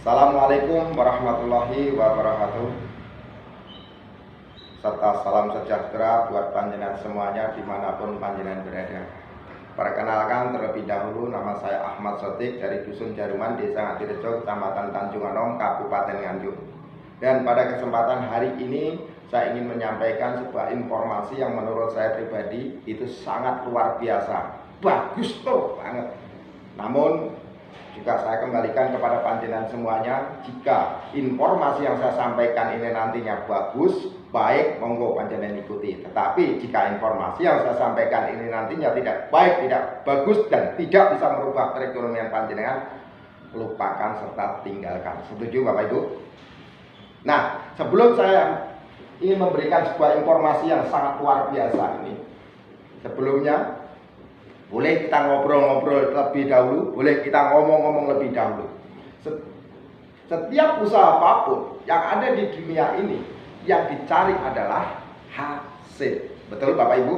Assalamualaikum warahmatullahi wabarakatuh. Serta salam sejahtera buat panjenengan semuanya dimanapun panjenengan berada. Perkenalkan terlebih dahulu, nama saya Ahmad Sotik dari Dusun Jaruman, Desa Ngadirejo, Kecamatan Tanjung Anom, Kabupaten Nganjuk. Dan pada kesempatan hari ini saya ingin menyampaikan sebuah informasi yang menurut saya pribadi itu sangat luar biasa, bagus tuh banget. Namun juga saya kembalikan kepada panjenengan semuanya, jika informasi yang saya sampaikan ini nantinya bagus, baik, monggo panjenengan ikuti. Tetapi jika informasi yang saya sampaikan ini nantinya tidak baik, tidak bagus, dan tidak bisa merubah perekonomian panjenengan, lupakan serta tinggalkan. Setuju Bapak Ibu? Nah, sebelum saya ingin memberikan sebuah informasi yang sangat luar biasa ini, sebelumnya boleh kita ngobrol-ngobrol lebih dahulu, boleh kita ngomong-ngomong lebih dahulu. Setiap usaha apapun yang ada di dunia ini, yang dicari adalah hasil. Betul Bapak Ibu?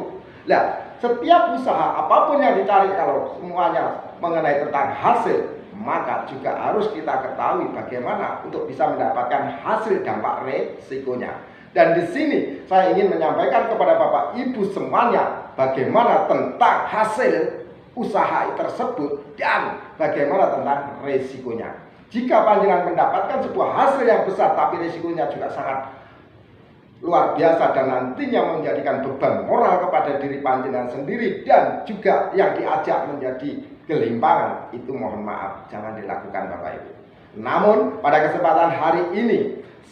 Nah, setiap usaha apapun yang dicari, kalau semuanya mengenai tentang hasil, maka juga harus kita ketahui bagaimana untuk bisa mendapatkan hasil dampak resikonya. Dan di sini saya ingin menyampaikan kepada Bapak Ibu semuanya bagaimana tentang hasil usaha tersebut dan bagaimana tentang resikonya. Jika panjenengan mendapatkan sebuah hasil yang besar tapi resikonya juga sangat luar biasa dan nantinya menjadikan beban moral kepada diri panjenengan sendiri dan juga yang diajak menjadi gelimpangan, itu mohon maaf jangan dilakukan Bapak Ibu. Namun pada kesempatan hari ini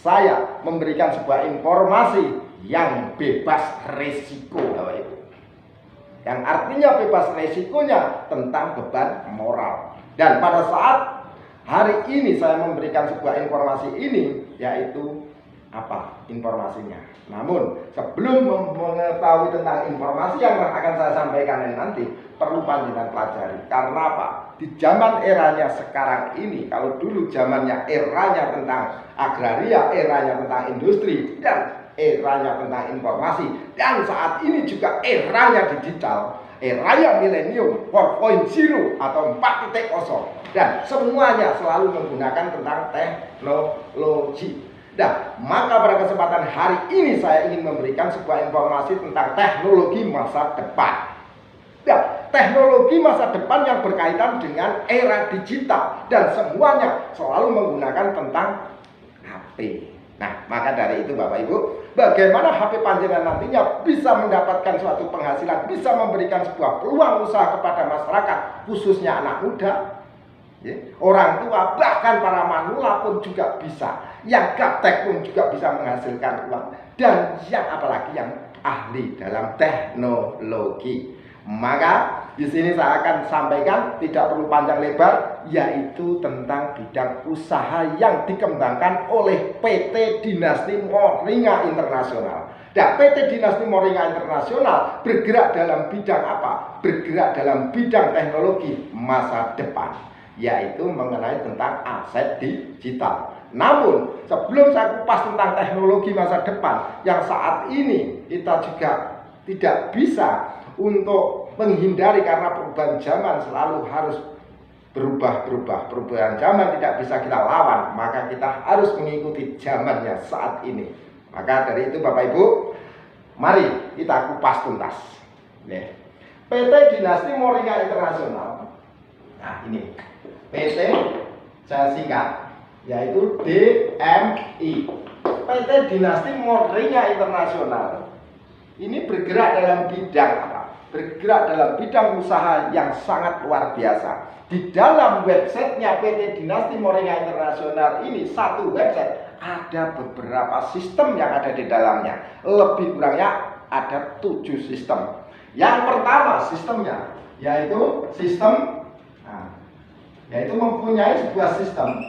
saya memberikan sebuah informasi yang bebas resiko Bapak Ibu. Yang artinya bebas resikonya tentang beban moral. Dan pada saat hari ini saya memberikan sebuah informasi ini, yaitu apa informasinya. Namun sebelum mengetahui tentang informasi yang akan saya sampaikan ini nanti, perlu panjenengan pelajari. Karena apa? Di zaman eranya sekarang ini, kalau dulu zamannya eranya tentang agraria, eranya tentang industri, dan eranya tentang informasi, dan saat ini juga eranya digital, eranya milenium 4.0 atau 4.0, dan semuanya selalu menggunakan tentang teknologi. Nah, maka pada kesempatan hari ini saya ingin memberikan sebuah informasi tentang teknologi masa depan. Nah, teknologi masa depan yang berkaitan dengan era digital dan semuanya selalu menggunakan tentang HP. Nah, maka dari itu Bapak Ibu, bagaimana HP panjenengan nantinya bisa mendapatkan suatu penghasilan, bisa memberikan sebuah peluang usaha kepada masyarakat, khususnya anak muda, orang tua, bahkan para manula pun juga bisa. Yang gaptek pun juga bisa menghasilkan uang. Dan yang apalagi yang ahli dalam teknologi. Maka di sini saya akan sampaikan, tidak perlu panjang lebar, yaitu tentang bidang usaha yang dikembangkan oleh PT Dinasti Moringa Internasional. Dan PT Dinasti Moringa Internasional bergerak dalam bidang apa? Bergerak dalam bidang teknologi masa depan, yaitu mengenai tentang aset digital. Namun sebelum saya kupas tentang teknologi masa depan yang saat ini kita juga tidak bisa untuk menghindari, karena perubahan zaman selalu harus berubah-berubah. Perubahan zaman tidak bisa kita lawan, maka kita harus mengikuti zamannya saat ini. Maka dari itu Bapak Ibu, mari kita kupas tuntas. PT Dinasti Moringa Internasional. Nah ini PT, saya singkat, yaitu DMI. PT Dinasti Moringa Internasional ini bergerak dalam bidang apa? Bergerak dalam bidang usaha yang sangat luar biasa. Di dalam websitenya PT Dinasti Moringa Internasional ini, satu website, ada beberapa sistem yang ada di dalamnya. Lebih kurangnya ada 7 sistem. Yang pertama sistemnya yaitu sistem, yaitu mempunyai sebuah sistem,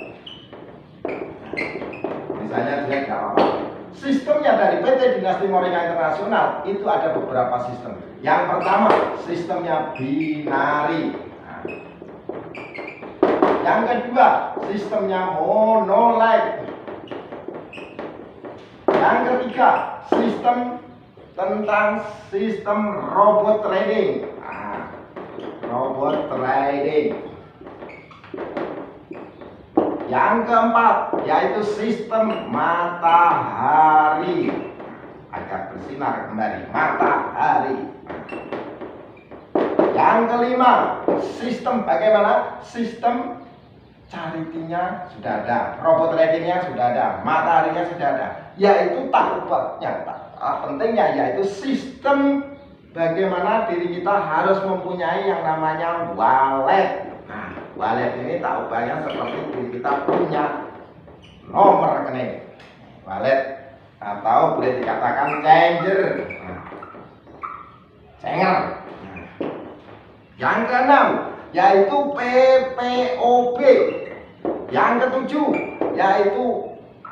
misalnya jelek gak apa-apa. Sistemnya dari PT Dinasti Moringa Internasional itu ada beberapa sistem. Yang pertama sistemnya binari. Yang kedua sistemnya monolith. Yang ketiga sistem tentang sistem robot trading. Robot trading. Yang keempat yaitu sistem matahari, agar bersinar kembali matahari. Yang kelima, sistem bagaimana? Sistem charity-nya sudah ada, robot tradingnya sudah ada, mataharinya sudah ada. Yaitu yang pentingnya yaitu sistem bagaimana diri kita harus mempunyai yang namanya wallet. Nah, wallet ini tak ubahnya seperti diri kita punya nomor rekening. Wallet atau boleh dikatakan changer. Cenger. Yang keenam yaitu PPOB. Yang ketujuh yaitu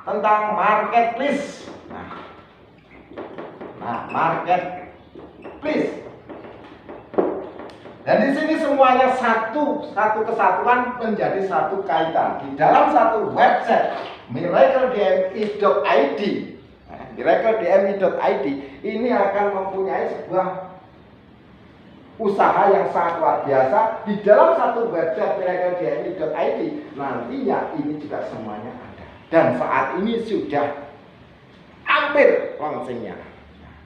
tentang marketplace. Nah, marketplace. Dan di sini semuanya satu kesatuan menjadi satu kaitan di dalam satu website miracledmi.id. Miracledmi.id ini akan mempunyai sebuah usaha yang sangat luar biasa di dalam satu website miracledmi.id. Nantinya ini juga semuanya ada. Dan saat ini sudah hampir launchingnya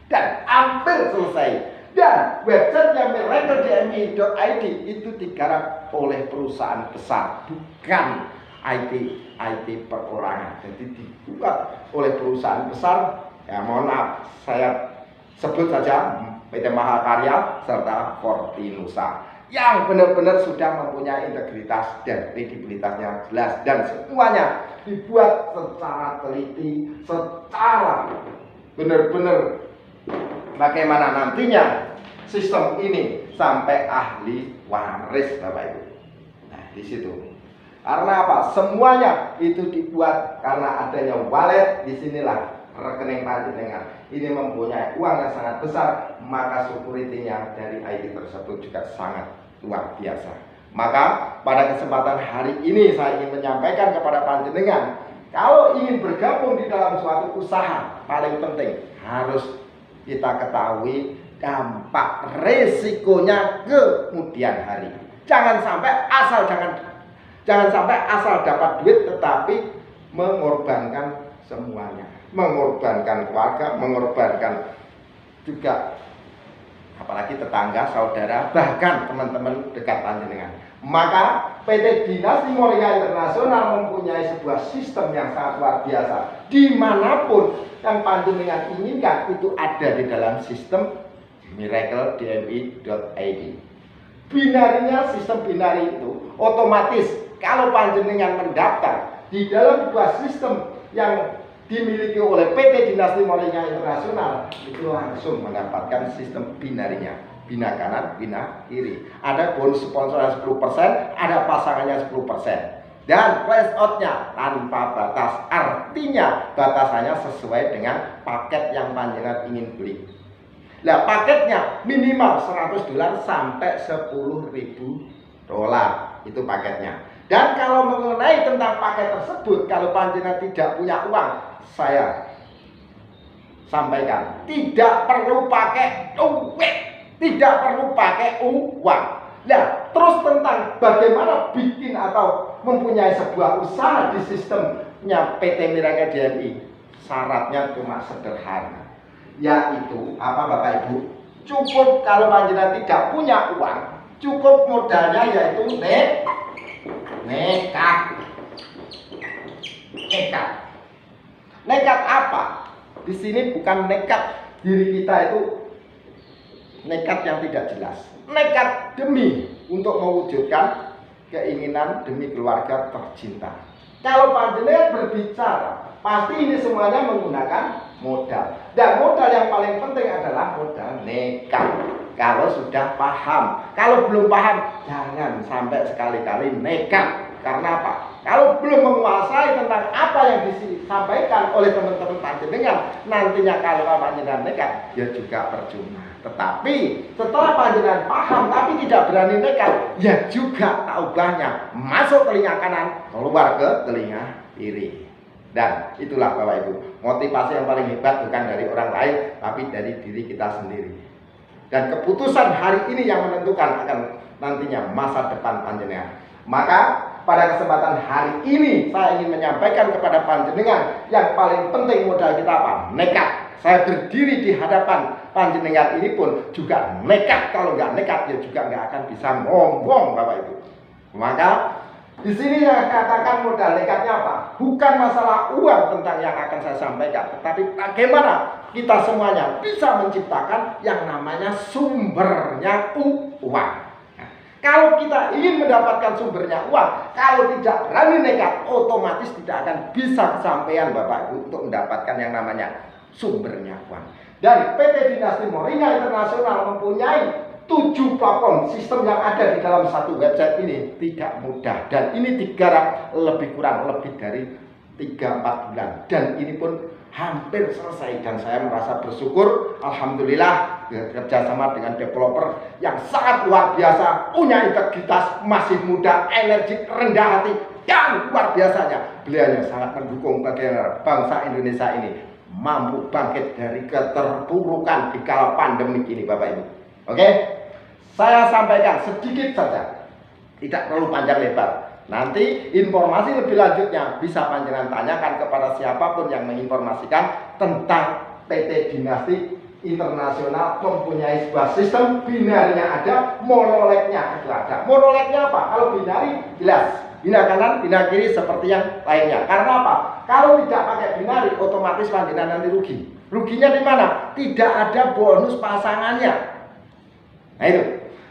dan hampir selesai. Dan website yang miracledmi.id itu digarap oleh perusahaan besar, bukan IT perorangan. Jadi dibuat oleh perusahaan besar. Ya mohon maaf, saya sebut saja PT Mahakarya serta Fortinusa yang benar-benar sudah mempunyai integritas dan kredibilitasnya jelas, dan semuanya dibuat secara teliti, secara benar-benar bagaimana nantinya sistem ini sampai ahli waris, Bapak Ibu. Nah, di situ. Karena apa? Semuanya itu dibuat karena adanya wallet. Disinilah rekening panjenengan ini mempunyai uang yang sangat besar, maka security-nya dari IT tersebut juga sangat luar biasa. Maka pada kesempatan hari ini saya ingin menyampaikan kepada panjenengan, kalau ingin bergabung di dalam suatu usaha, paling penting harus kita ketahui dampak resikonya kemudian hari. Jangan sampai asal dapat duit tetapi mengorbankan semuanya, mengorbankan keluarga, mengorbankan juga apalagi tetangga, saudara, bahkan teman-teman dekat panjenengan. Maka PT Dinasti Moria Internasional mempunyai sebuah sistem yang sangat luar biasa. Dimanapun yang panjenengan inginkan itu ada di dalam sistem miracledmi.id. Binarinya, sistem binari itu otomatis kalau panjenengan mendaftar di dalam sebuah sistem yang dimiliki oleh PT Dinasti Moria Internasional, itu langsung mendapatkan sistem binarinya, bina kanan, bina kiri. Ada bonus sponsoran 10%, ada pasangannya 10%. Dan price out-nya tanpa batas, artinya batasannya sesuai dengan paket yang panjenengan ingin beli. Nah, paketnya minimal $100 sampai $10.000, itu paketnya. Dan kalau mengenai tentang paket tersebut, kalau panjenengan tidak punya uang, saya sampaikan, tidak perlu pakai duit, tidak perlu pakai uang. Nah, terus tentang bagaimana bikin atau mempunyai sebuah usaha di sistemnya PT Miracledmi, syaratnya cuma sederhana, yaitu apa Bapak Ibu? Cukup kalau panjenengan tidak punya uang, cukup modalnya yaitu nekat. Nekat apa? Di sini bukan nekat diri kita itu nekat yang tidak jelas. Nekat demi untuk mewujudkan keinginan demi keluarga tercinta. Kalau panjenengan berbicara, pasti ini semuanya menggunakan modal. Dan modal yang paling penting adalah modal nekat. Kalau sudah paham, kalau belum paham, jangan sampai sekali-kali nekat. Karena apa? Kalau belum menguasai tentang apa yang disampaikan oleh teman-teman panjenengan, nantinya kalau panjenengan nekat, ya juga percuma. Tetapi setelah panjenengan paham tapi tidak berani nekat, ya juga tak ubahnya masuk telinga kanan, keluar ke telinga kiri. Dan itulah Bapak Ibu, motivasi yang paling hebat bukan dari orang lain, tapi dari diri kita sendiri. Dan keputusan hari ini yang menentukan akan nantinya masa depan panjenengan. Maka pada kesempatan hari ini saya ingin menyampaikan kepada panjenengan yang paling penting modal kita apa? Nekat. Saya berdiri di hadapan panjenengan ini pun juga nekat. Kalau nggak nekat ya juga nggak akan bisa ngomong Bapak Ibu. Maka di sini yang katakan modal nekatnya apa? Bukan masalah uang tentang yang akan saya sampaikan, tetapi bagaimana kita semuanya bisa menciptakan yang namanya sumbernya uang. Kalau kita ingin mendapatkan sumbernya uang, kalau tidak berani nekat, otomatis tidak akan bisa kesampaian Bapak Ibu untuk mendapatkan yang namanya sumbernya uang. Dan PT Dinasti Moringa Internasional mempunyai 7 platform sistem yang ada di dalam satu website ini tidak mudah. Dan ini digarap lebih dari 3-4 bulan. Dan ini pun hampir selesai dan saya merasa bersyukur, alhamdulillah kerjasama dengan developer yang sangat luar biasa, punya integritas, masih muda, energi, rendah hati, dan luar biasanya beliau sangat mendukung bagaimana bangsa Indonesia ini mampu bangkit dari keterpurukan di kala pandemik ini Bapak Ibu. Oke, saya sampaikan sedikit saja, tidak perlu panjang lebar. Nanti informasi lebih lanjutnya bisa panjenengan tanyakan kepada siapapun yang menginformasikan tentang PT Dinasti Internasional mempunyai sebuah sistem binarinya ada, monoleknya ada. Monoleknya apa? Kalau binari jelas, bina kanan, bina kiri seperti yang lainnya. Karena apa? Kalau tidak pakai binari otomatis panjenengan nanti rugi. Ruginya di mana? Tidak ada bonus pasangannya. Nah itu.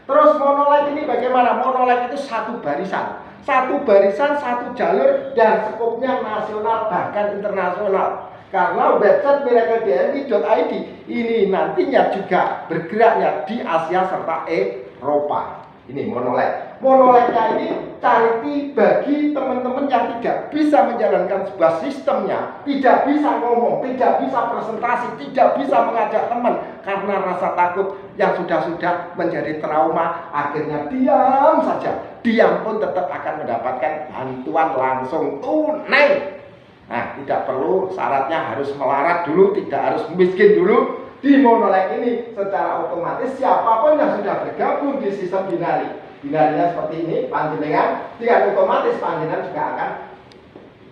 Terus monolek ini bagaimana? Monolek itu satu barisan, satu jalur, dan skopnya nasional bahkan internasional. Karena website miracle-dmi.id ini nantinya juga bergeraknya di Asia serta Eropa. Ini monolek. Monoleknya ini charity bagi teman-teman yang tidak bisa menjalankan sebuah sistemnya, tidak bisa ngomong, tidak bisa presentasi, tidak bisa mengajak teman karena rasa takut yang sudah menjadi trauma, akhirnya diam saja. Diam pun tetap akan mendapatkan bantuan langsung tunai. Nah, tidak perlu syaratnya harus melarat dulu, tidak harus miskin dulu. Di monolek ini secara otomatis siapapun yang sudah bergabung di sistem binarinya seperti ini, panjenengan dengan otomatis panjenengan juga akan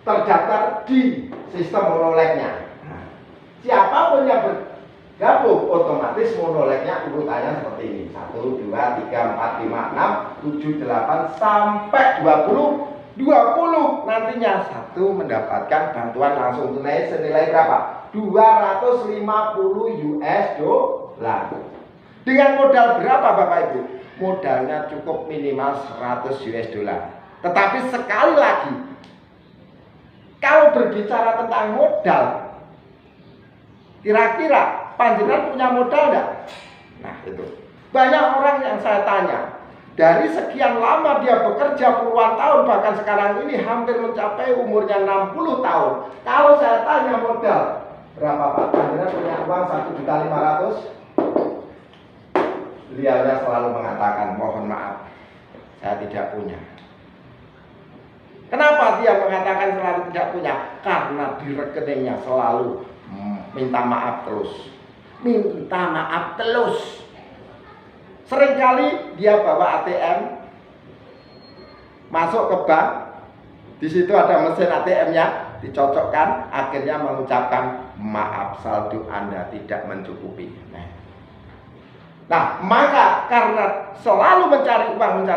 terdaftar di sistem monoleknya. Nah, siapapun yang bergabung otomatis monoleknya urutannya seperti ini: 1, 2, 3, 4, 5, 6, 7, 8 sampai 20 nantinya satu mendapatkan bantuan langsung tunai senilai berapa? 250 US dollar. Dengan modal berapa Bapak Ibu? Modalnya cukup minimal 100 US dollar. Tetapi sekali lagi, kalau berbicara tentang modal, kira-kira panjenengan punya modal enggak? Nah itu. Banyak orang yang saya tanya, dari sekian lama dia bekerja puluhan tahun, bahkan sekarang ini hampir mencapai umurnya 60 tahun. Kalau saya tanya modal berapa Pak? Panjenengan punya uang 1.500.000? Beliaunya selalu mengatakan, mohon maaf, saya tidak punya. Kenapa dia mengatakan selalu tidak punya? Karena di rekeningnya selalu minta maaf terus. Minta maaf terus. Seringkali dia bawa ATM, masuk ke bank, di situ ada mesin ATM-nya, dicocokkan, akhirnya mengucapkan maaf, saldo Anda tidak mencukupi. Nah, maka karena selalu mencari uang,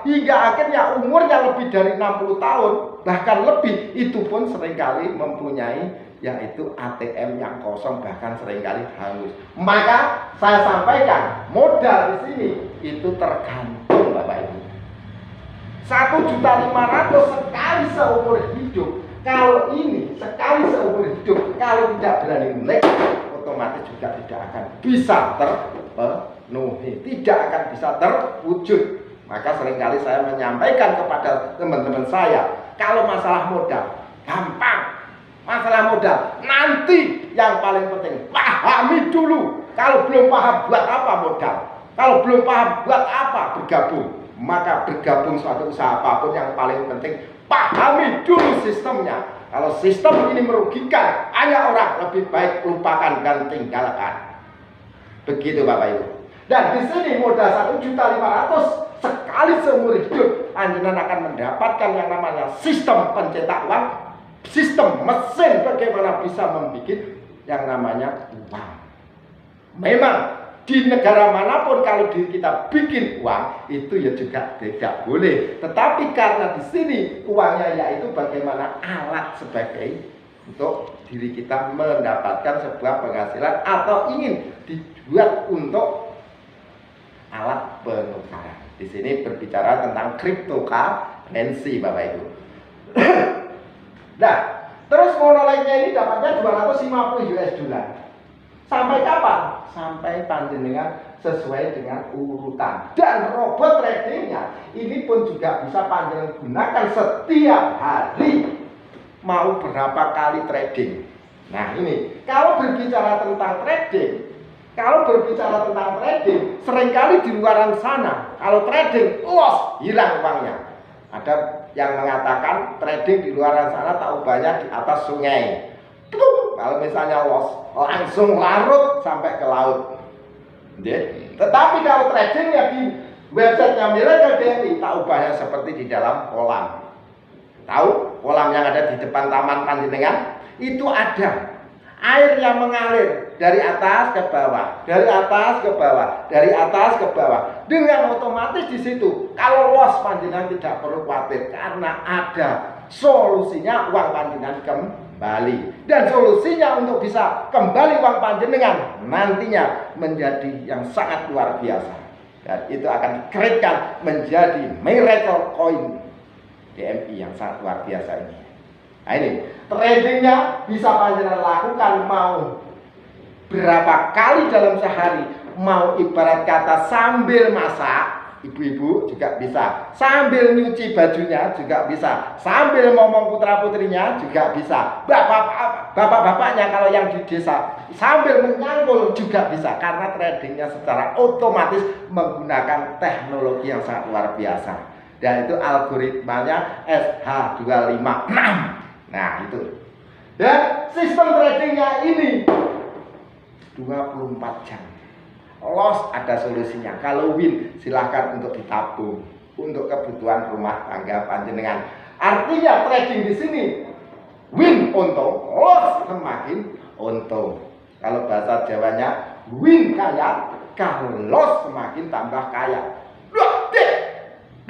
hingga akhirnya umurnya lebih dari 60 tahun, bahkan lebih, itu pun seringkali mempunyai yaitu ATM yang kosong, bahkan seringkali hangus. Maka saya sampaikan, modal di sini itu tergantung Bapak Ibu. 1.500.000 sekali seumur hidup. Kalau ini sekali seumur hidup, kalau tidak berani nekat, otomatis juga tidak akan bisa terpenuhi, tidak akan bisa terwujud. Maka seringkali saya menyampaikan kepada teman-teman saya, kalau masalah modal, gampang. Masalah modal, nanti yang paling penting, pahami dulu. Kalau belum paham, buat apa modal? Kalau belum paham, buat apa bergabung? Maka bergabung suatu usaha apapun yang paling penting, pahami dulu sistemnya. Kalau sistem ini merugikan banyak orang, lebih baik lupakan dan tinggalkan. Begitu Bapak Ibu. Dan di sini modal 1.500.000 sekali seumur hidup panjenengan akan mendapatkan yang namanya sistem pencetak uang, sistem mesin bagaimana bisa membuat yang namanya uang. Memang di negara manapun kalau diri kita bikin uang itu ya juga tidak boleh. Tetapi karena di sini uangnya yaitu bagaimana alat sebagai untuk diri kita mendapatkan sebuah penghasilan atau ingin dibuat untuk alat penukaran. Di sini berbicara tentang cryptocurrency, Bapak Ibu. Nah, terus monolitnya ini dapatnya 250 US dollar. Sampai kapan? Sampai panjenengan sesuai dengan urutan. Dan robot tradingnya ini pun juga bisa panjenengan gunakan setiap hari. Mau berapa kali trading. Nah ini, kalau berbicara tentang trading, seringkali di luaran sana, kalau trading, loss, hilang uangnya. Ada yang mengatakan trading di luaran sana tak ubahnya di atas sungai. Kalau misalnya loss, langsung larut sampai ke laut. Tetapi kalau tradingnya di websitenya Miracle DMI, tak ubahnya seperti di dalam kolam. Tahu kolam yang ada di depan taman panjenengan? Itu ada air yang mengalir dari atas ke bawah, dari atas ke bawah, dari atas ke bawah. Dengan otomatis di situ, kalau loss panjenengan tidak perlu khawatir karena ada solusinya uang panjenengan kembali. Dan solusinya untuk bisa kembali uang panjenengan nantinya menjadi yang sangat luar biasa. Dan itu akan dikeritkan menjadi Miracle Coin DMI yang sangat luar biasa ini. Nah ini, tradingnya bisa panjenengan lakukan mau berapa kali dalam sehari. Mau ibarat kata sambil masak, ibu-ibu juga bisa. Sambil nyuci bajunya juga bisa. Sambil ngomong putra-putrinya juga bisa. Bapak-bapaknya kalau yang di desa sambil menyangkul juga bisa. Karena tradingnya secara otomatis menggunakan teknologi yang sangat luar biasa. Dan itu algoritmanya SH256. Nah itu. Dan sistem tradingnya ini 24 jam. Loss ada solusinya. Kalau win silahkan untuk ditabung untuk kebutuhan rumah tangga panjenengan. Artinya trading di sini win untung, loss semakin untung. Kalau bahasa Jawanya win kaya, kalau loss semakin tambah kaya.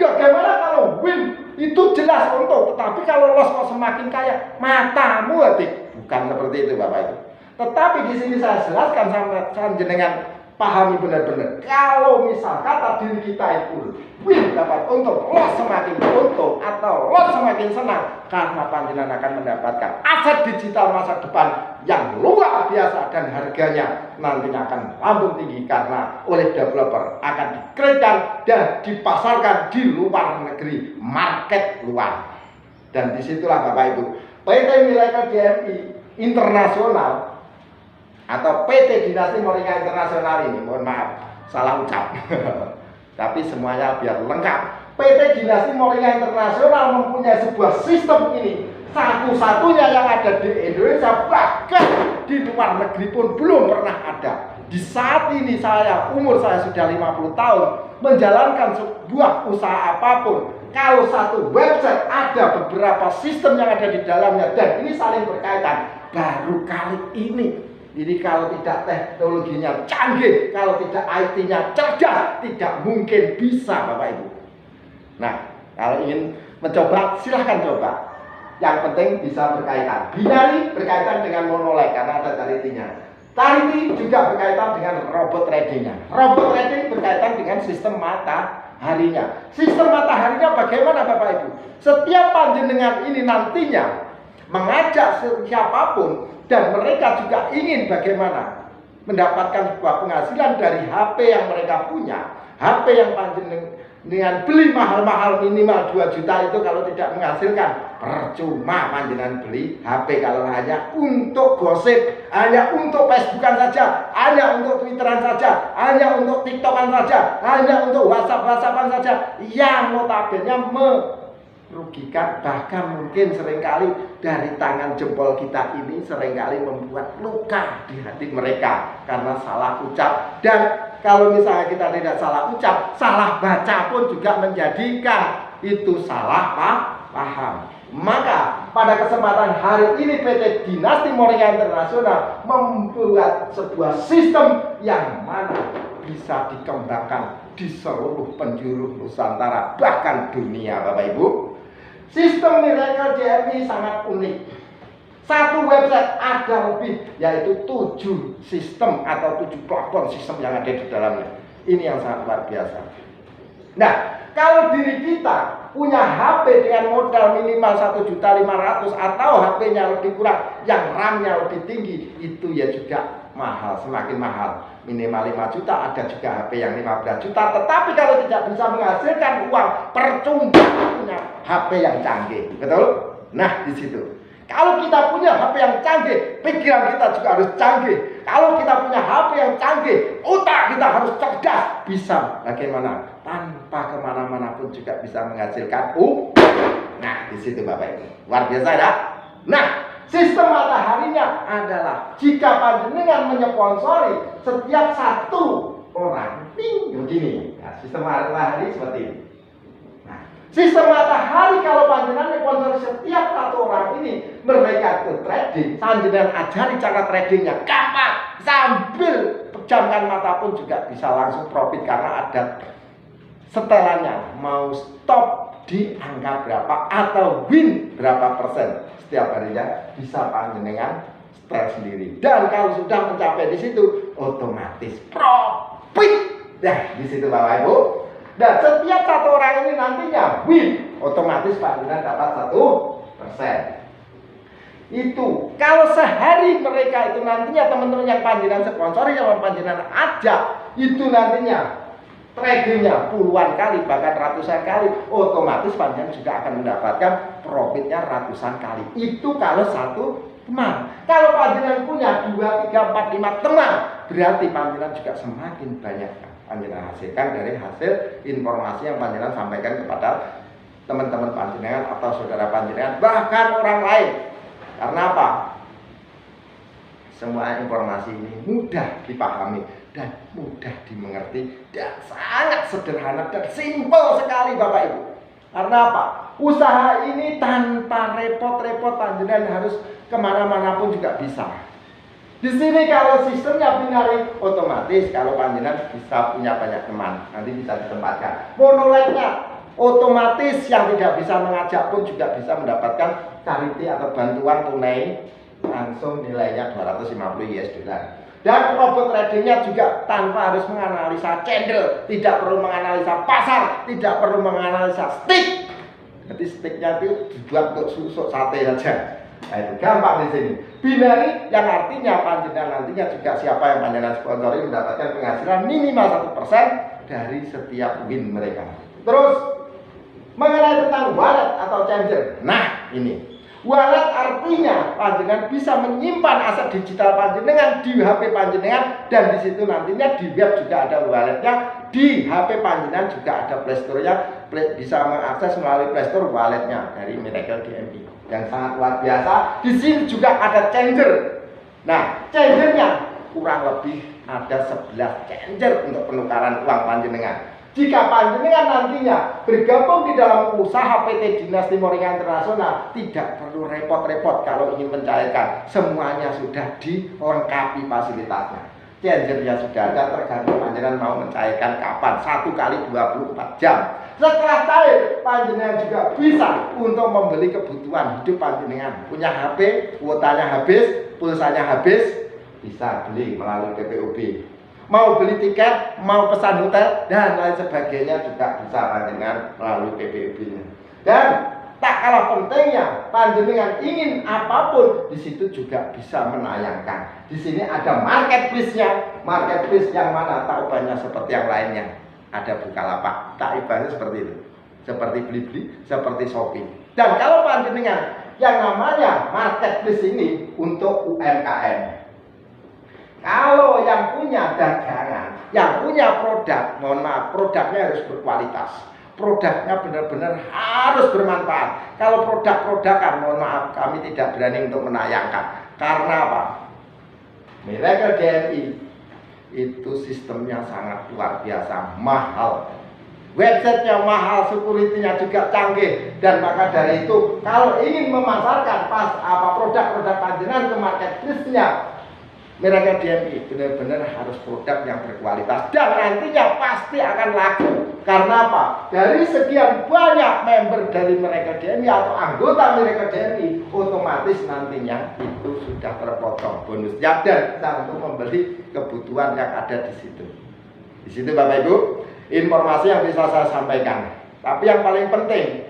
Bagaimana kalau win itu jelas untung, tetapi kalau loss kok semakin kaya? Matamu adik. Bukan seperti itu Bapak Ibu. Tetapi di sini saya jelaskan sampai jenengan pahami benar-benar. Kalau misal kata diri kita itu win dapat untung, loss semakin untung atau loss semakin senang, karena panjenengan akan mendapatkan aset digital masa depan yang luar biasa dan harganya nantinya akan lambung tinggi karena oleh developer akan dikeluarkan dan dipasarkan di luar negeri, market luar. Dan disitulah Bapak Ibu, PT Miracle DMI Internasional atau PT Dinasti Moringa Internasional ini, mohon maaf salah ucap tapi semuanya biar lengkap. PT Dinasti Moringa Internasional mempunyai sebuah sistem ini satu-satunya yang ada di Indonesia, bahkan di luar negeri pun belum pernah ada. Di saat ini umur saya sudah 50 tahun menjalankan sebuah usaha apapun, kalau satu website ada beberapa sistem yang ada di dalamnya dan ini saling berkaitan, baru kali ini. Jadi kalau tidak teknologinya canggih, kalau tidak IT-nya cerdas, tidak mungkin bisa Bapak Ibu. Nah, kalau ingin mencoba, silahkan coba. Yang penting bisa berkaitan. Binary berkaitan dengan monolith karena ada taritinya. Tariti juga berkaitan dengan robot tradingnya. Robot trading berkaitan dengan sistem mataharinya. Sistem mataharinya bagaimana Bapak Ibu? Setiap panjenengan ini nantinya mengajak siapapun dan mereka juga ingin bagaimana mendapatkan sebuah penghasilan dari HP yang mereka punya. HP yang panjenengan beli mahal-mahal minimal 2 juta itu kalau tidak menghasilkan, percuma panjenengan beli HP kalau hanya untuk gosip, hanya untuk Facebookan saja, hanya untuk Twitteran saja, hanya untuk TikTokan saja, hanya untuk WhatsApp-WhatsAppan saja, yang notabene merugikan, bahkan mungkin seringkali dari tangan jempol kita ini seringkali membuat luka di hati mereka karena salah ucap dan kalau misalnya kita tidak salah ucap, salah baca pun juga menjadikan itu salah paham. Maka pada kesempatan hari ini PT Dinasti Moringa Internasional membuat sebuah sistem yang mana bisa dikembangkan di seluruh penjuru Nusantara, bahkan dunia, Bapak Ibu. Sistem Miracle DMI sangat unik. Satu website ada lebih, yaitu 7 sistem atau 7 platform sistem yang ada di dalamnya. Ini yang sangat luar biasa. Nah, kalau diri kita punya HP dengan modal minimal 1.500.000 atau HP-nya lebih kurang, yang RAM-nya lebih tinggi, itu ya juga mahal, semakin mahal. Minimal 5 juta, ada juga HP yang 15 juta. Tetapi kalau tidak bisa menghasilkan uang, percuma punya HP yang canggih. Betul? Nah, di situ. Kalau kita punya HP yang canggih, pikiran kita juga harus canggih. Kalau kita punya HP yang canggih, otak kita harus cerdas. Bisa bagaimana? Tanpa kemana-mana pun juga bisa menghasilkan uang. Nah, di situ Bapak Ibu. Luar biasa ya. Nah, sistem mataharinya adalah jika panjenengan menyponsori setiap satu orang, begini. Nah, sistem matahari seperti ini. Sistem matahari kalau panjenengan sponsor setiap satu orang ini mereka itu trading, panjenengan ajari cara tradingnya gampang, sambil pejamkan mata pun juga bisa langsung profit karena ada setelannya, mau stop di angka berapa atau win berapa persen setiap harinya bisa panjenengan setel sendiri. Dan kalau sudah mencapai di situ otomatis profit. Ya, di situ Bapak Ibu. Dan setiap satu orang ini nantinya win, otomatis panjenengan dapat 1%. Itu kalau sehari mereka itu nantinya teman-teman yang panjenengan sponsori, yang panjenengan ajak, itu nantinya tradingnya puluhan kali bahkan ratusan kali, otomatis panjenengan juga akan mendapatkan profitnya ratusan kali. Itu kalau satu teman. Kalau panjenengan punya 2, 3, 4, 5 teman, berarti panjenengan juga semakin banyak panjenengan hasilkan dari hasil informasi yang panjenengan sampaikan kepada teman-teman panjenengan atau saudara panjenengan, bahkan orang lain. Karena apa? Semua informasi ini mudah dipahami dan mudah dimengerti dan sangat sederhana dan simpel sekali Bapak Ibu. Karena apa? Usaha ini tanpa repot-repot panjenengan harus kemana-mana pun juga bisa. Di sini kalau sistemnya binari, otomatis kalau panjenengan bisa punya banyak teman, nanti bisa ditempatkan. Monolightnya otomatis yang tidak bisa mengajak pun juga bisa mendapatkan charity atau bantuan tunai langsung nilainya 250 US dollar. Dan robot tradingnya juga tanpa harus menganalisa candle, tidak perlu menganalisa pasar, tidak perlu menganalisa stick. Jadi sticknya itu dibuat untuk susuk sate saja. Nah, itu gampang di sini. Binari yang artinya panjenengan nantinya juga siapa yang panjenengan sponsori mendapatkan penghasilan minimal 1% dari setiap win mereka. Terus mengenai tentang wallet atau changer. Nah, ini wallet artinya panjenengan bisa menyimpan aset digital panjenengan di HP panjenengan, dan di situ nantinya di web juga ada walletnya, di HP panjenengan juga ada Playstore-nya, bisa mengakses melalui Playstore walletnya dari Miracle DMI yang sangat luar biasa. Di sini juga ada changer. Nah, changernya kurang lebih ada 11 changer untuk penukaran uang panjenengan. Jika panjenengan nantinya bergabung di dalam usaha PT Dinasti Moringa Internasional, tidak perlu repot-repot kalau ingin mencairkan. Semuanya sudah dilengkapi fasilitasnya. Changernya sudah ada, tergantung panjenengan mau mencairkan kapan. 1 kali 24 jam. Setelah cair, panjenengan juga bisa untuk membeli kebutuhan hidup panjenengan. Punya HP, kuotanya habis, pulsanya habis, bisa beli melalui PPOB. Mau beli tiket, mau pesan hotel, dan lain sebagainya juga bisa panjenengan melalui PPOB-nya. Dan tak kalah pentingnya, panjenengan ingin apapun, di situ juga bisa menayangkan. Di sini ada marketplace-nya, marketplace yang mana tak ubahnya seperti yang lainnya. Ada Bukalapak, tak ubahnya seperti itu, seperti Blibli, seperti Shopee. Dan kalau panjenengan yang namanya marketplace ini untuk UMKM. Kalau yang punya dagangan, yang punya produk, mohon maaf, produknya harus berkualitas. Produknya benar-benar harus bermanfaat. Kalau produk-produkan, mohon maaf, kami tidak berani untuk menayangkan. Karena apa? Miracle DMI itu sistemnya sangat luar biasa mahal. Websitenya mahal, security-nya juga canggih, dan maka dari itu kalau ingin memasarkan produk-produk panjenengan ke marketplace-nya Miracle DMI, benar-benar harus produk yang berkualitas dan nantinya pasti akan laku. Karena apa? Dari sekian banyak member dari Miracle DMI atau anggota Miracle DMI, otomatis nantinya itu sudah terpotong bonusnya dan bisa untuk membeli kebutuhan yang ada di situ. Di situ Bapak Ibu, informasi yang bisa saya sampaikan. Tapi yang paling penting,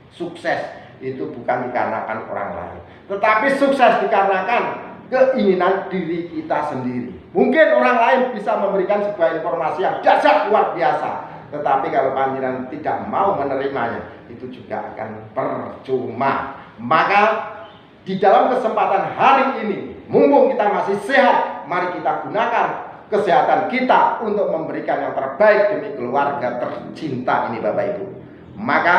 sukses itu bukan dikarenakan orang lain, tetapi sukses dikarenakan keinginan diri kita sendiri. Mungkin orang lain bisa memberikan sebuah informasi yang dahsyat luar biasa, tetapi kalau panjenengan tidak mau menerimanya, itu juga akan percuma. Maka di dalam kesempatan hari ini, mumpung kita masih sehat, mari kita gunakan kesehatan kita untuk memberikan yang terbaik demi keluarga tercinta ini Bapak Ibu. Maka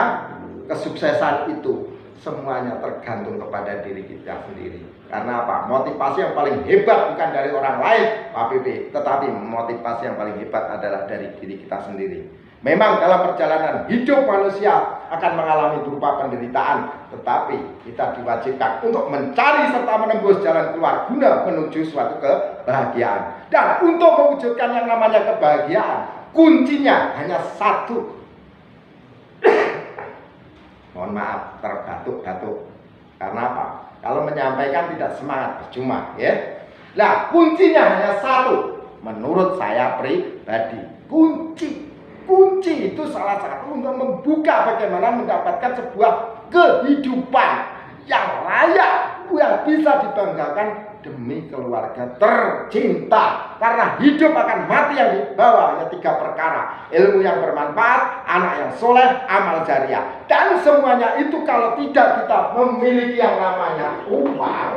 kesuksesan itu semuanya tergantung kepada diri kita sendiri. Karena apa? Motivasi yang paling hebat bukan dari orang lain Pak PP, tetapi motivasi yang paling hebat adalah dari diri kita sendiri. Memang dalam perjalanan hidup manusia akan mengalami berupa penderitaan, tetapi kita diwajibkan untuk mencari serta menembus jalan keluar guna menuju suatu kebahagiaan. Dan untuk mewujudkan yang namanya kebahagiaan, kuncinya hanya satu. Mohon maaf, terbatuk-batuk. Karena apa? Kalau menyampaikan tidak semangat, percuma ya. Nah, kuncinya hanya satu. Menurut saya pribadi, kunci itu salah satu untuk membuka bagaimana mendapatkan sebuah kehidupan yang layak, yang bisa dibanggakan demi keluarga tercinta. Karena hidup akan mati yang dibawa hanya 3 perkara: ilmu yang bermanfaat, anak yang soleh, amal jariah. Dan semuanya itu kalau tidak kita memiliki yang namanya uang,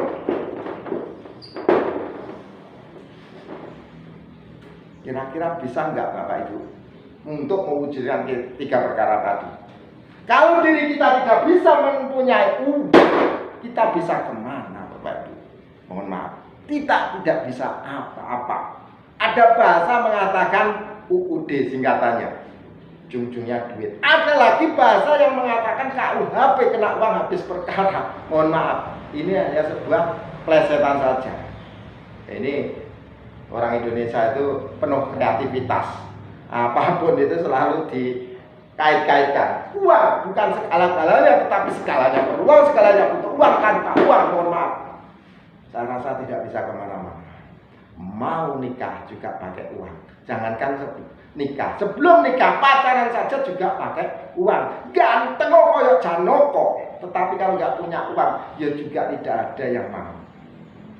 kira-kira bisa nggak Bapak Ibu untuk mewujudkan 3 perkara tadi? Kalau diri kita tidak bisa mempunyai uang, kita bisa kemana Bapak Ibu? Mohon maaf, kita tidak bisa apa-apa. Ada bahasa mengatakan UUD singkatannya, ujung-ujungnya duit. Ada lagi bahasa yang mengatakan KUHP, kena uang habis perkara. Mohon maaf, ini hanya sebuah plesetan saja. Ini orang Indonesia itu penuh kreativitas. Apapun itu selalu dikait-kaitkan. Uang bukan segala-galanya, tetapi segalanya perlu uang, segalanya butuh uang. Tanpa uang, mohon maaf, saya rasa tidak bisa kemana-mana. Mau nikah juga pakai uang. Jangankan nikah, sebelum nikah pacaran saja juga pakai uang. Ganteng kok koyok Janoko, tetapi kalau nggak punya uang, ya juga tidak ada yang mau.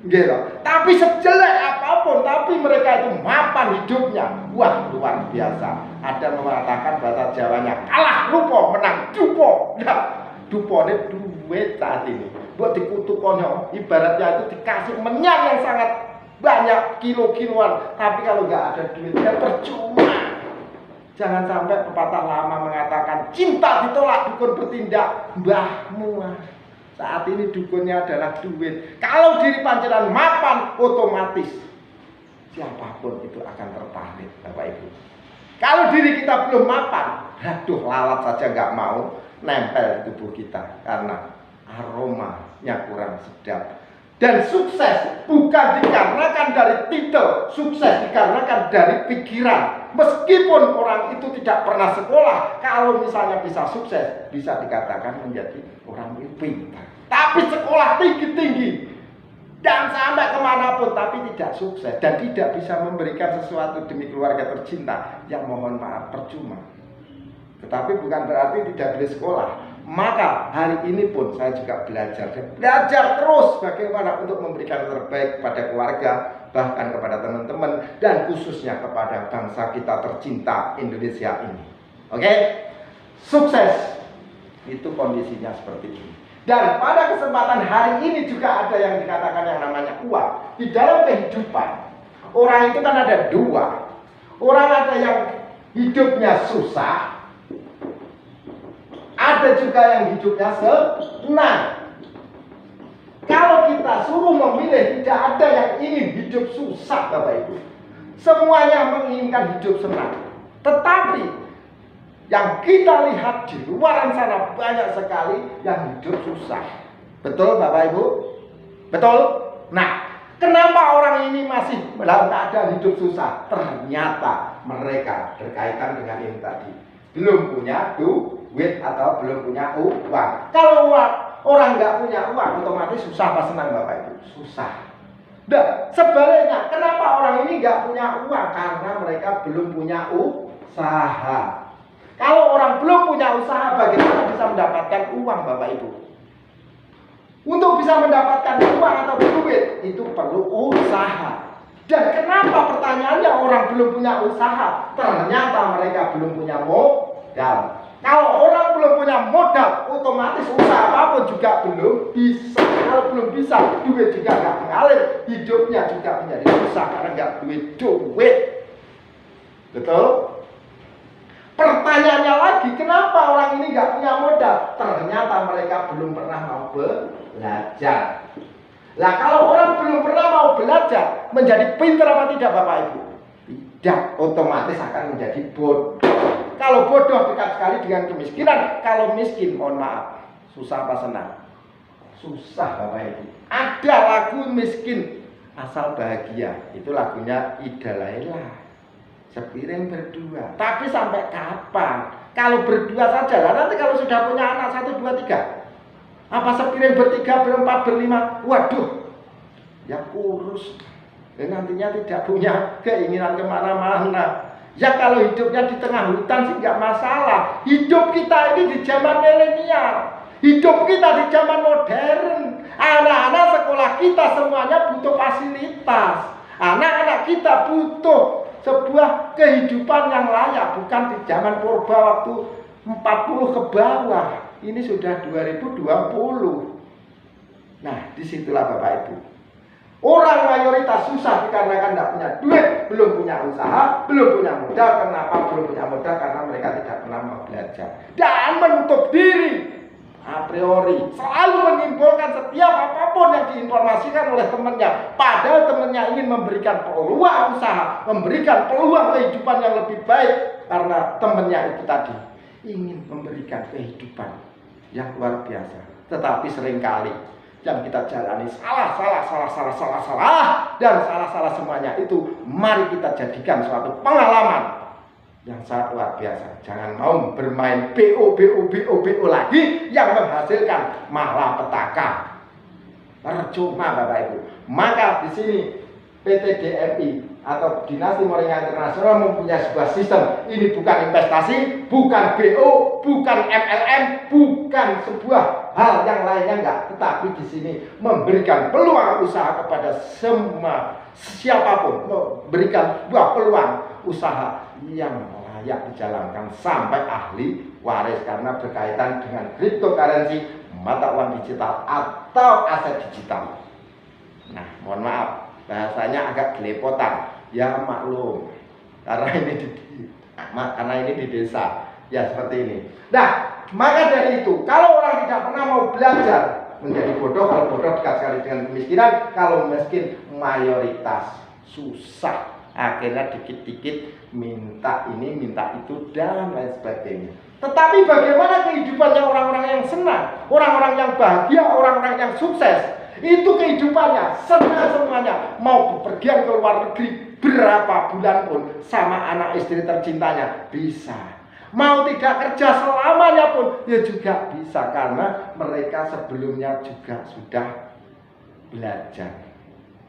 Gitu. Tapi sejelek apapun, tapi mereka itu mapan hidupnya. Wah, luar biasa. Ada mengatakan bahasa Jawanya, kalah rupo menang dupo. Nah, dupo ini duit saat ini. Buat dikutukonyo, ibaratnya itu dikasih menyan yang sangat banyak, kilo-kiloan, tapi kalau nggak ada duitnya percuma. Jangan sampai pepatah lama mengatakan cinta ditolak dukun bertindak. Mbahmu saat ini dukunnya adalah duit. Kalau diri panjenengan mapan, otomatis siapapun itu akan tertarik Bapak Ibu. Kalau diri kita belum mapan, aduh lalat saja nggak mau nempel di tubuh kita karena aromanya kurang sedap. Dan sukses bukan dikarenakan dari titel, sukses dikarenakan dari pikiran. Meskipun orang itu tidak pernah sekolah, kalau misalnya bisa sukses, bisa dikatakan menjadi orang yang pintar. Tapi sekolah tinggi-tinggi dan sampai kemanapun, tapi tidak sukses dan tidak bisa memberikan sesuatu demi keluarga tercinta, yang mohon maaf percuma. Tetapi bukan berarti tidak boleh sekolah. Maka hari ini pun saya juga belajar terus bagaimana untuk memberikan yang terbaik kepada keluarga, bahkan kepada teman-teman, dan khususnya kepada bangsa kita tercinta Indonesia ini. Oke? Sukses itu kondisinya seperti ini. Dan pada kesempatan hari ini juga ada yang dikatakan yang namanya uang. Di dalam kehidupan orang itu kan ada 2. Orang ada yang hidupnya susah, ada juga yang hidupnya senang. Kalau kita suruh memilih, tidak ada yang ingin hidup susah Bapak Ibu. semuanya menginginkan hidup senang. Tetapi yang kita lihat di luar sana banyak sekali yang hidup susah. Betul Bapak Ibu? Betul? Nah, kenapa orang ini masih dalam keadaan hidup susah? Ternyata mereka berkaitan dengan ini tadi. Belum punya duit atau belum punya uang. Kalau orang nggak punya uang, otomatis susah apa senang Bapak Ibu? Susah. Dan sebaliknya, kenapa orang ini nggak punya uang? Karena mereka belum punya usaha. Kalau orang belum punya usaha, bagaimana bisa mendapatkan uang Bapak Ibu? Untuk bisa mendapatkan uang atau duit, itu perlu usaha. Dan kenapa pertanyaannya orang belum punya usaha? Ternyata mereka belum punya modal. Kalau orang belum punya modal, otomatis usaha apapun juga belum bisa. Kalau belum bisa, duit juga nggak mengalir. Hidupnya juga menjadi susah karena nggak duit. Betul? Pertanyaannya lagi, kenapa orang ini nggak punya modal? Ternyata mereka belum pernah mau belajar. Lah kalau orang belum pernah mau belajar, menjadi pintar apa tidak Bapak Ibu? Tidak, otomatis akan menjadi bodoh. Kalau bodoh dekat sekali dengan kemiskinan. Kalau miskin, mohon maaf, susah apa senang? Susah Bapak Ibu. Ada lagu miskin asal bahagia, itu lagunya Ida Laila. Sepiring berdua. Tapi sampai kapan? Kalau berdua saja lah. Nanti kalau sudah punya anak 1, 2, 3, apa sepiring bertiga, berempat, berlima? Waduh, ya kurus. Dan nantinya tidak punya keinginan kemana-mana. Ya kalau hidupnya di tengah hutan sih nggak masalah. Hidup kita ini di zaman milenial. Hidup kita di zaman modern. Anak-anak sekolah kita semuanya butuh fasilitas. Anak-anak kita butuh sebuah kehidupan yang layak. Bukan di zaman purba waktu 40 ke bawah. Ini sudah 2020. Nah, disitulah Bapak Ibu. Orang mayoritas susah dikarenakan tidak punya duit, belum punya usaha, belum punya modal. Kenapa belum punya modal? Karena mereka tidak pernah mau belajar dan menutup diri a priori. Selalu menyimpulkan setiap apapun yang diinformasikan oleh temannya. Padahal temannya ingin memberikan peluang usaha, memberikan peluang kehidupan yang lebih baik. Karena temannya itu tadi ingin memberikan kehidupan yang luar biasa. Tetapi seringkali yang kita jalani salah dan salah semuanya itu mari kita jadikan suatu pengalaman yang sangat luar biasa. Jangan mau bermain BO lagi yang menghasilkan malapetaka. Percuma Bapak Ibu. Maka di sini PT DMI atau Dinasti Moringa Internasional mempunyai sebuah sistem. Ini bukan investasi, bukan BO, bukan MLM, bukan sebuah hal yang lainnya enggak. Tetapi di sini memberikan peluang usaha kepada semua siapapun, memberikan sebuah peluang usaha yang layak dijalankan sampai ahli waris karena berkaitan dengan cryptocurrency, mata uang digital atau aset digital. Nah, mohon maaf, bahasanya agak gelepotan. Ya maklum, karena ini di desa. Ya seperti ini. Nah, maka dari itu, kalau orang tidak pernah mau belajar, menjadi bodoh. Kalau bodoh dekat sekali dengan kemiskinan. Kalau miskin mayoritas susah. Akhirnya dikit-dikit minta ini, minta itu, dan lain sebagainya. Tetapi bagaimana kehidupannya orang-orang yang senang, orang-orang yang bahagia, orang-orang yang sukses? Itu kehidupannya, senang semuanya. Mau bepergian ke luar negeri berapa bulan pun sama anak istri tercintanya bisa. Mau tidak kerja selamanya pun ya juga bisa. Karena mereka sebelumnya juga sudah belajar.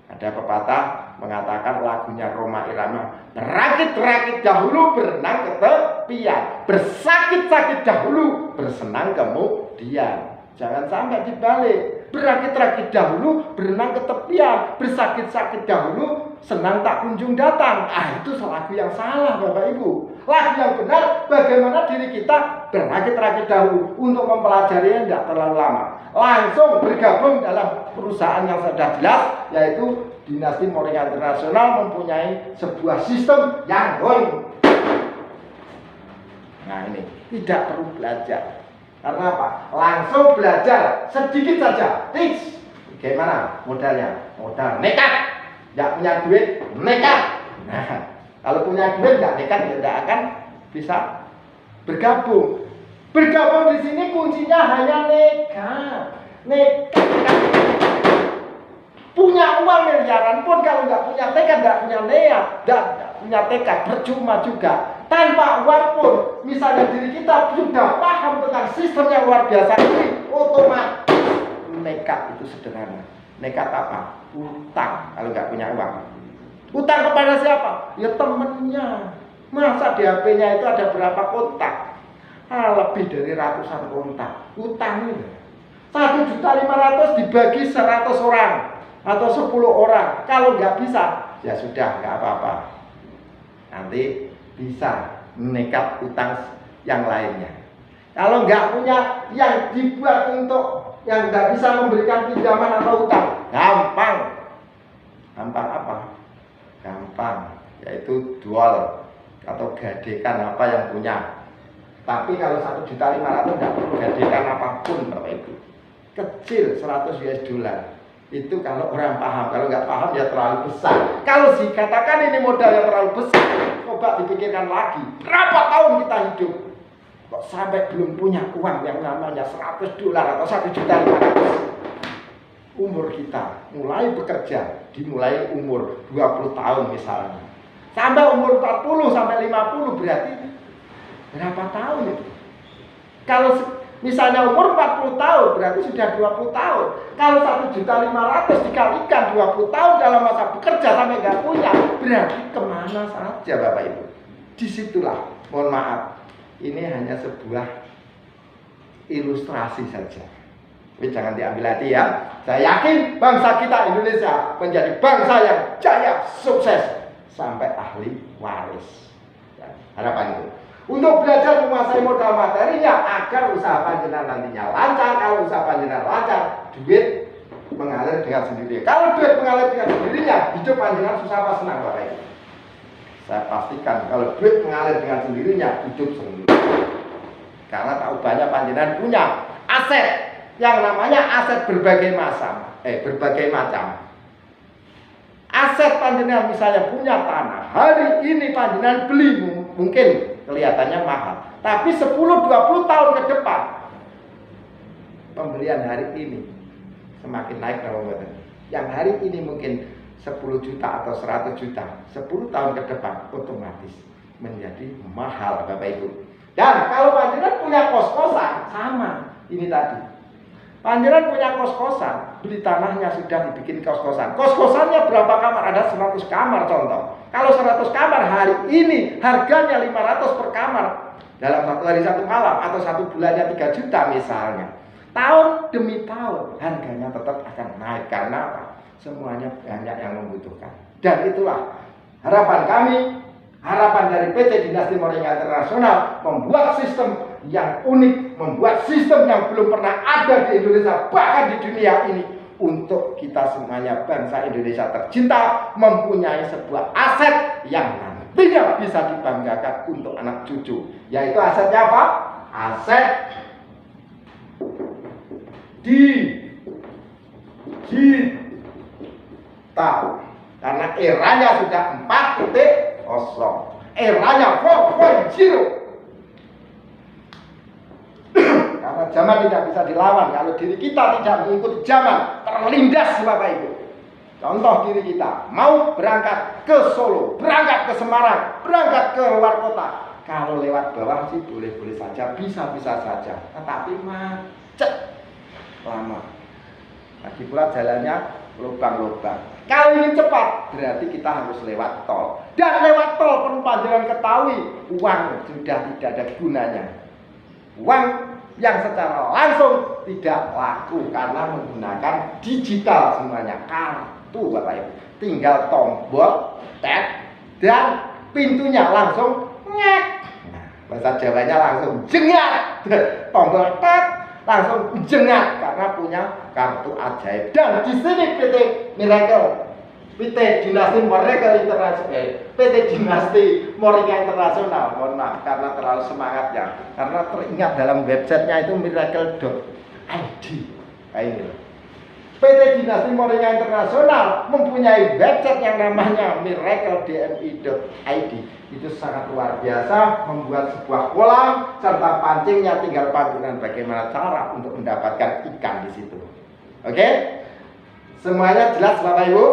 Ada pepatah mengatakan lagunya Rhoma Irama, berakit-rakit dahulu berenang ke tepian, bersakit-sakit dahulu bersenang kemudian. Jangan sampai dibalik. Berakit-rakit dahulu berenang ke tepian, bersakit-sakit dahulu senang tak kunjung datang. Itu lagu yang salah Bapak Ibu. Lagu yang benar, bagaimana diri kita berakit-rakit dahulu. Untuk mempelajarinya tidak terlalu lama, langsung bergabung dalam perusahaan yang sudah jelas, yaitu Dinasti Moringa Internasional mempunyai sebuah sistem yang baik. Nah ini tidak perlu belajar. Karena apa? Langsung belajar sedikit saja. Tips. Bagaimana modalnya? Modal nekat. Tidak punya duit, nekat. Nah, kalau punya duit nggak nekat ya nggak akan bisa bergabung. Bergabung di sini kuncinya hanya nekat. Nekat. Punya uang miliaran pun kalau nggak punya tekad, nggak punya niat, dan nggak punya tekad, percuma juga. Tanpa uang pun, misalnya diri kita sudah paham tentang sistem yang luar biasa ini, otomatis nekat itu sederhana. Nekat apa? Utang kalau nggak punya uang. Utang kepada siapa? Ya temennya. Masa di HP-nya itu ada berapa kontak? Lebih dari ratusan kontak. Utang itu 1.500.000 dibagi 100 orang atau 10 orang. Kalau nggak bisa, ya sudah, nggak apa-apa. Nanti bisa nekat utang yang lainnya. Kalau nggak punya yang dibuat untuk yang nggak bisa memberikan pinjaman atau utang, gampang. Gampang apa? Gampang, yaitu jual atau gadekan apa yang punya. Tapi kalau 1.500.000 nggak perlu gadekan apapun, Bapak Ibu. Kecil 100 US dollar. Itu kalau orang paham. Kalau nggak paham ya terlalu besar. Kalau dikatakan ini modal yang terlalu besar, coba dipikirkan lagi. Berapa tahun kita hidup kok sampai belum punya uang yang namanya 100 dolar atau 1.500.000? Umur kita mulai bekerja dimulai umur 20 tahun misalnya, sampai umur 40 sampai 50, berarti berapa tahun itu? Kalau misalnya umur 40 tahun berarti sudah 20 tahun. Kalau 1.500.000 dikalikan 20 tahun dalam masa bekerja sampai nggak punya, berarti kemana saja Bapak Ibu? Disitulah, mohon maaf, ini hanya sebuah ilustrasi saja. Tapi jangan diambil hati ya. Saya yakin bangsa kita Indonesia menjadi bangsa yang jaya, sukses sampai ahli waris. Ya, harapan itu. Untuk belajar menguasai modal materinya agar usaha panjenengan nantinya lancar. Kalau usaha panjenengan lancar, duit mengalir dengan sendirinya. Kalau duit mengalir dengan sendirinya, hidup panjenengan susah apa senang Bapak Ibu? Saya pastikan kalau duit mengalir dengan sendirinya, hidup sendiri. Karena tahu banyak panjenengan punya aset yang namanya aset berbagai macam. Aset panjenengan misalnya punya tanah, hari ini panjenengan beli mungkin kelihatannya mahal, tapi 10-20 tahun ke depan pembelian hari ini semakin naik. Yang hari ini mungkin 10 juta atau 100 juta, 10 tahun ke depan otomatis menjadi mahal Bapak Ibu. Dan kalau panjenengan punya kos-kosan, sama ini tadi. Panjenengan punya kos-kosan, beli tanahnya sudah dibikin kos-kosan. Kos-kosannya berapa kamar? Ada 100 kamar contoh. Kalau 100 kamar hari ini harganya 500 per kamar dalam satu hari satu malam atau satu bulannya 3 juta misalnya. Tahun demi tahun harganya tetap akan naik karena apa? Semuanya banyak yang membutuhkan. Dan itulah harapan kami, harapan dari PT Dinasti Moringa Internasional membuat sistem yang unik, membuat sistem yang belum pernah ada di Indonesia, bahkan di dunia ini, untuk kita semuanya bangsa Indonesia tercinta mempunyai sebuah aset yang nantinya bisa dibanggakan untuk anak cucu. Yaitu asetnya apa? Aset digital. Karena eranya sudah 4.0, eranya 4.0. Karena zaman tidak bisa dilawan. Kalau diri kita tidak mengikuti zaman, terlindas Bapak Ibu. Contoh diri kita, mau berangkat ke Solo, berangkat ke Semarang, berangkat ke luar kota. Kalau lewat bawah sih boleh-boleh saja, bisa-bisa saja. Tetapi macet, lama. Lagi pula jalannya lubang-lubang. Kalau ingin cepat, berarti kita harus lewat tol. Dan lewat tol perlu panjenengan ketahui, uang sudah tidak ada gunanya. Uang yang secara langsung tidak laku karena menggunakan digital semuanya, kartu Bapak Ibu. Tinggal tombol tap dan pintunya langsung ngek. Nah, bahasa Jawanya langsung jengat. Tombol tap langsung jengat karena punya kartu ajaib. Dan di sini PT Miracle, PT Dinasti Miracle Internasional, PT Dinasti Moringa Internasional, mohon maaf karena terlalu semangat ya, karena teringat dalam websitenya itu miracle.id. Kayak ini loh. PT Dinasti Moringa Internasional mempunyai website yang namanya miracledmi.id. Itu sangat luar biasa, membuat sebuah kolam serta pancingnya tinggal pancingan bagaimana cara untuk mendapatkan ikan di situ. Oke? Semuanya jelas Bapak Ibu?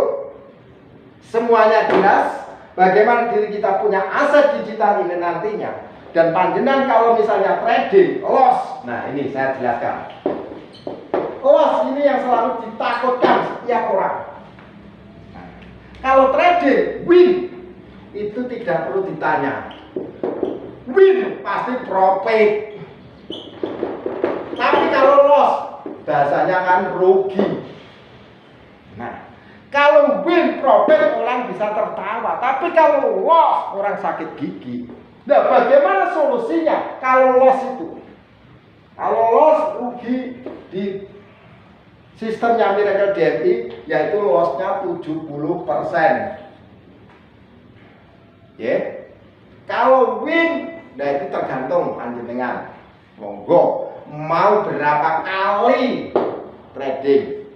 Semuanya jelas bagaimana diri kita punya aset digital ini nantinya. Dan panjenengan kalau misalnya trading loss, nah ini saya jelaskan. Loss ini yang selalu ditakutkan setiap orang. Nah, kalau trading win itu tidak perlu ditanya. Win pasti profit. Tapi kalau loss bahasanya kan rugi. Nah, kalau win profit orang bisa tertawa, tapi kalau loss orang sakit gigi. Nah, bagaimana solusinya kalau loss itu? Kalau loss rugi di sistemnya Miracle DMI yaitu lossnya 70%. Ya. Kalau win, nah itu tergantung panjenengan. Monggo mau berapa kali trading.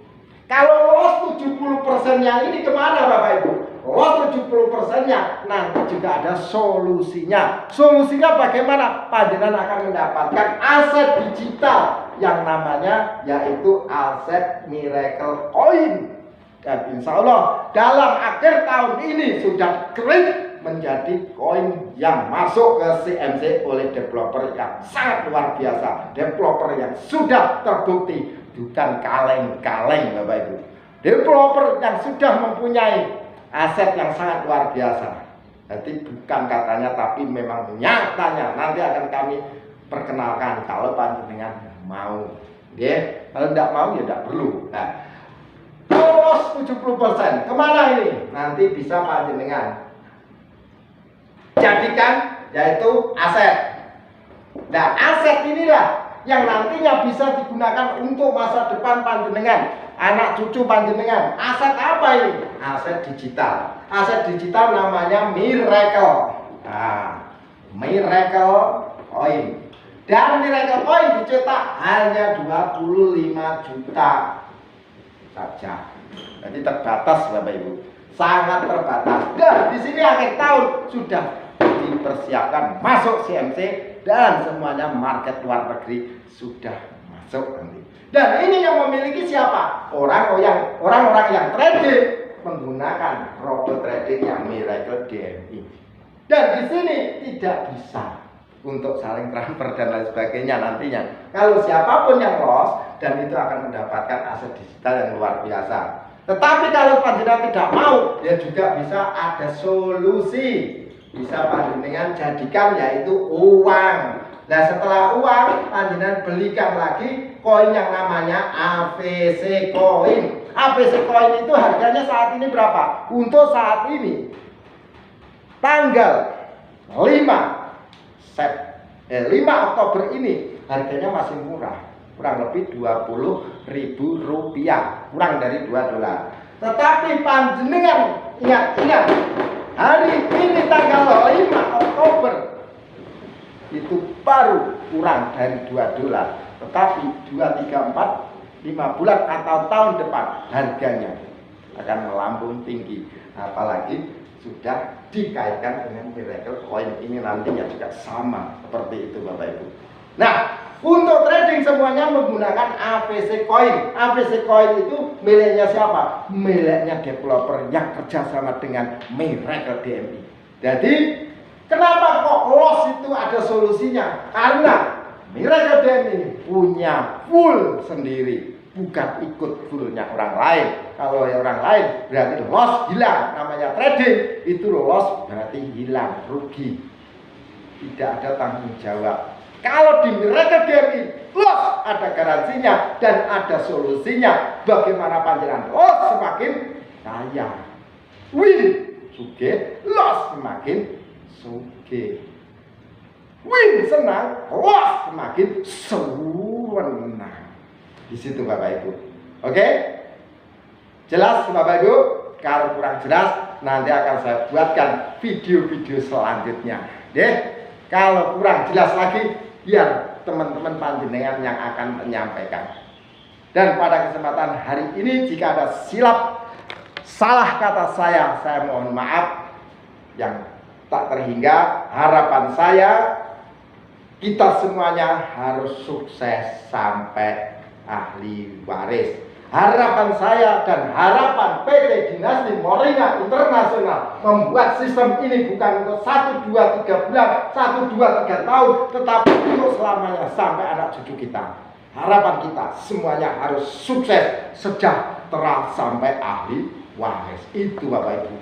Kalau loss 70%-nya ini kemana Bapak Ibu? Loss 70%-nya nanti juga ada solusinya. Solusinya bagaimana? Panjenengan akan mendapatkan aset digital yang namanya yaitu aset Miracle Coin. Dan insya Allah dalam akhir tahun ini sudah kering menjadi koin yang masuk ke CMC oleh developer yang sangat luar biasa. Developer yang sudah terbukti, bukan kaleng-kaleng Bapak Ibu. Developer yang sudah mempunyai aset yang sangat luar biasa. Jadi bukan katanya tapi memang nyatanya. Nanti akan kami perkenalkan kalau panjenengan mau. Ya, kalau tidak mau ya tidak perlu. Nah, loss 70%. Kemana ini? Nanti bisa panjenengan jadikan yaitu aset. Nah, aset inilah yang nantinya bisa digunakan untuk masa depan panjenengan, anak cucu panjenengan. Aset apa ini? Aset digital. Aset digital namanya Miracle. Nah, Miracle Coin. Dan Miracle Coin dicetak hanya 25 juta saja. Jadi terbatas Bapak Ibu. Sangat terbatas. Dan di sini akhir tahun sudah dipersiapkan masuk CMC dan semuanya market luar negeri sudah masuk nanti. Dan ini yang memiliki siapa? Orang-orang yang trading menggunakan robot trading yang Miracle DMI. Dan di sini tidak bisa untuk saling transfer dan lain sebagainya nantinya. Kalau siapapun yang loss dan itu akan mendapatkan aset digital yang luar biasa. Tetapi kalau panjenengan tidak mau, ya juga bisa ada solusi. Bisa panjenengan jadikan yaitu uang. Nah setelah uang panjenengan belikan lagi koin yang namanya AVC Coin. AVC Coin itu harganya saat ini berapa? Untuk saat ini tanggal 5 Oktober ini harganya masih murah, kurang lebih Rp20.000, kurang dari $2. Tetapi panjenengan ingat hari ini tanggal 5 Oktober itu baru kurang dari $2. Tetapi 2, 3, 4, 5 bulan atau tahun depan harganya akan melambung tinggi. Apalagi sudah dikaitkan dengan Miracle Coin ini nantinya juga sama seperti itu Bapak Ibu. Nah, untuk trading semuanya menggunakan AVC Coin. AVC Coin itu miliknya siapa? Miliknya developer yang kerjasama dengan Miracle DMI. Jadi kenapa kok loss itu ada solusinya? Karena Miracle DMI punya full sendiri, bukan ikut fullnya orang lain. Kalau orang lain berarti loss, hilang. Namanya trading itu loss berarti hilang, rugi. Tidak ada tanggung jawab. Kalau di Miracle DMI loss ada garansinya dan ada solusinya. Bagaimana panjenengan loss semakin kaya, win suge, loss semakin suge. Win senang, loss semakin sewenang. Di situ Bapak Ibu. Oke? Jelas Bapak Ibu? Kalau kurang jelas nanti akan saya buatkan video-video selanjutnya. Kalau kurang jelas lagi biar teman-teman panjenengan yang akan menyampaikan. Dan pada kesempatan hari ini jika ada salah kata saya mohon maaf yang tak terhingga. Harapan saya kita semuanya harus sukses sampai ahli waris. Harapan saya dan harapan PT Dinasti Moringa Internasional membuat sistem ini bukan untuk 1, 2, 3 bulan, 1, 2, 3 tahun, tetapi untuk selamanya sampai anak cucu kita. Harapan kita semuanya harus sukses, sejahtera sampai ahli waris. Itu Bapak Ibu.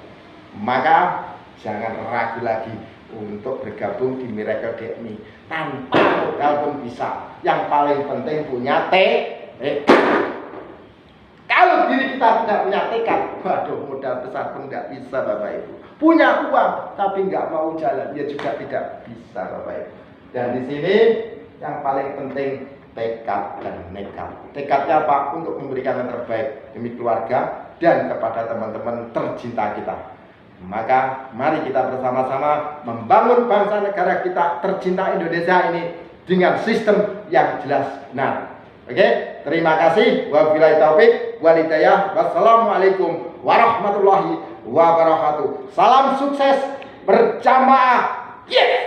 Maka jangan ragu lagi untuk bergabung di Miracle DMI. Tanpa modal pun bisa. Yang paling penting punya tekad. Kalau diri kita tidak punya tekad, waduh, modal besar pun nggak bisa Bapak Ibu. Punya uang tapi nggak mau jalan, ya juga tidak bisa Bapak Ibu. Dan di sini yang paling penting tekad dan nekat. Tekadnya apa? Untuk memberikan yang terbaik demi keluarga dan kepada teman-teman tercinta kita. Maka mari kita bersama-sama membangun bangsa negara kita tercinta Indonesia ini dengan sistem yang jelas benar. Oke, terima kasih. Wabillahi taufik wal hidayah. Wassalamualaikum warahmatullahi wabarakatuh. Salam sukses berjamaah. Yes.